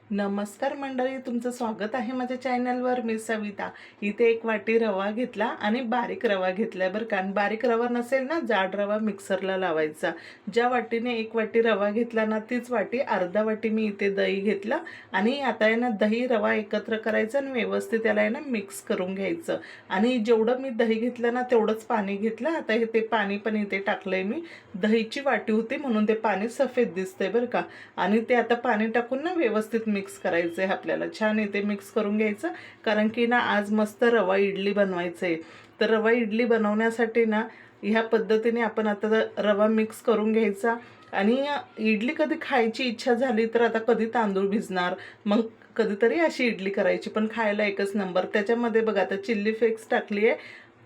नमस्कार मंडळी, तुमचं स्वागत आहे माझ्या चॅनलवर. मी सविता. इथे एक वाटी रवा घेतला आणि बारीक रवा घेतला बरं का. आणि बारीक रवा नसेल ना, जाड रवा मिक्सरला लावायचा. ज्या वाटीने एक वाटी रवा घेतला ना, तीच वाटी अर्धा वाटी मी इथे दही घेतला. आणि आता आहे ना, दही रवा एकत्र करायचं आणि व्यवस्थित त्याला आहे ना मिक्स करून घ्यायचं. आणि जेवढं मी दही घेतलं ना, तेवढंच पाणी घेतलं. आता हे ते पाणी पण इथे टाकलंय मी. दहीची वाटी होती म्हणून ते पाणी सफेद दिसतंय बरं का. आणि ते आता पाणी टाकून ना व्यवस्थित मिक्स करायचं आहे आपल्याला. छान इथे मिक्स करून घ्यायचं, कारण की ना आज मस्त रवा इडली बनवायचं आहे. तर रवा इडली बनवण्यासाठी ना ह्या पद्धतीने आपण आता रवा मिक्स करून घ्यायचा. आणि इडली कधी खायची इच्छा झाली तर आता कधी तांदूळ भिजणार, मग कधीतरी अशी इडली करायची, पण खायला एकच नंबर. त्याच्यामध्ये बघा आता चिल्ली फ्लेक्स टाकली आहे,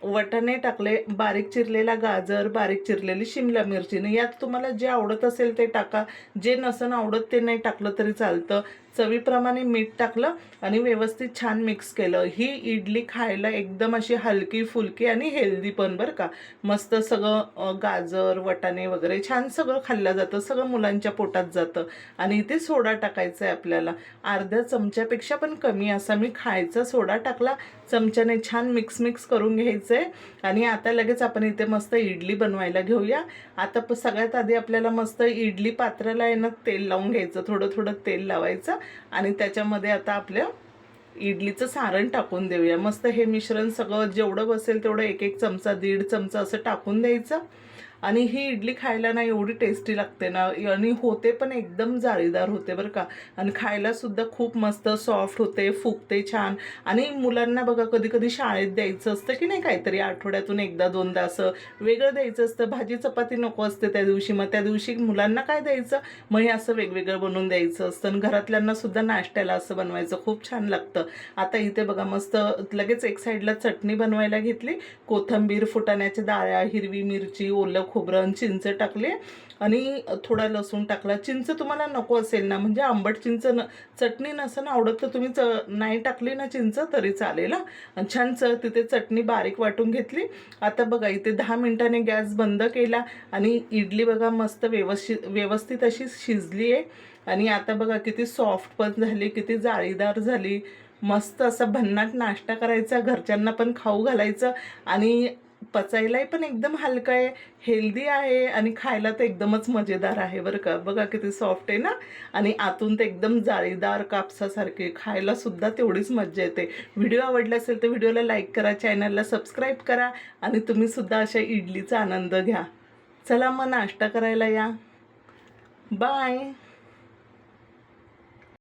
वटाणे टाकले, बारीक चिरलेला गाजर, बारीक चिरलेली शिमला मिरची. यात तुम्हाला जे आवडत असेल ते टाका, जे नसन आवडत ते नाही टाकलं तरी चालतं. चवीप्रमाणे मीठ टाकलं आणि व्यवस्थित छान मिक्स केलं. ही इडली खायला एकदम अशी हलकी फुलकी आणि हेल्दी पण बरं का. मस्त सगळं गाजर वटाणे वगैरे छान सगळं खाल्लं जातं, सगळं मुलांच्या पोटात जातं. आणि इथे सोडा टाकायचा आहे आपल्याला, अर्ध्या चमच्यापेक्षा पण कमी असा मी खायचा सोडा टाकला. चमच्याने छान मिक्स करून घ्यायचं आहे. आणि आता लगेच आपण इथे मस्त इडली बनवायला घेऊया. आता सगळ्यात आधी आपल्याला मस्त इडली पात्राला आहे ना तेल लावून घ्यायचं, थोडं थोडं तेल लावायचं. आणि त्याच्यामध्ये आता आपल्या इडलीचं सारण टाकून देऊया. मस्त हे मिश्रण सगळं जेवढं बसेल तेवढं एक एक चमचा, दीड चमचा असं टाकून द्यायचं. आणि ही इडली खायला ना एवढी टेस्टी लागते ना, आणि होते पण एकदम जाळीदार होते बरं का. आणि खायला सुद्धा खूप मस्त सॉफ्ट होते, फुगते छान. आणि मुलांना बघा कधी कधी शाळेत द्यायचं असतं की नाही, काहीतरी आठवड्यातून एकदा दोनदा असं वेगळं द्यायचं असतं. भाजी चपाती नको असते त्या दिवशी, मग त्या दिवशी मुलांना काय द्यायचं, मग हे असं वेगवेगळं बनवून द्यायचं असतं. आणि घरातल्यांना सुद्धा नाश्त्याला असं बनवायचं, खूप छान लागतं. आता इथे बघा मस्त लगेच एक साईडला चटणी बनवायला घेतली. कोथिंबीर, फुटाण्याच्या डाळ्या, हिरवी मिरची, ओलं खोबरं, चिंच टाकले आणि थोडा लसूण टाकला. चिंच तुम्हाला नको असेल ना, म्हणजे आंबट चिंच चटणी नसेल आवडत तर तुम्ही नाही टाकली ना चिंच तरी चालेल. आणि छान तिथे चटणी बारीक वाटून घेतली. आता बघा इथे 10 मिनिटांनी गॅस बंद केला आणि इडली बघा मस्त व्यवस्थित अशी शिजली आहे. आणि आता बघा किती सॉफ्ट पण झाली, किती जाळीदार झाली. मस्त असा भन्नाट नाश्ता करायचा, घरच्यांना पण खाऊ घालायचं. आणि पचायलाही पण एकदम हलका आहे, हेल्दी आहे आणि खायला तर एकदमच मजेदार आहे बरं का. बघा किती सॉफ्ट आहे ना, आणि आतून ते एकदम जाळीदार कापसासारखे, खायला सुद्धा तेवढीच मज्जा येते. व्हिडिओ आवडला असेल तर व्हिडिओला लाईक करा, चॅनलला सबस्क्राईब करा आणि तुम्ही सुद्धा अशा इडलीचा आनंद घ्या. चला मग नाश्ता करायला या. बाय.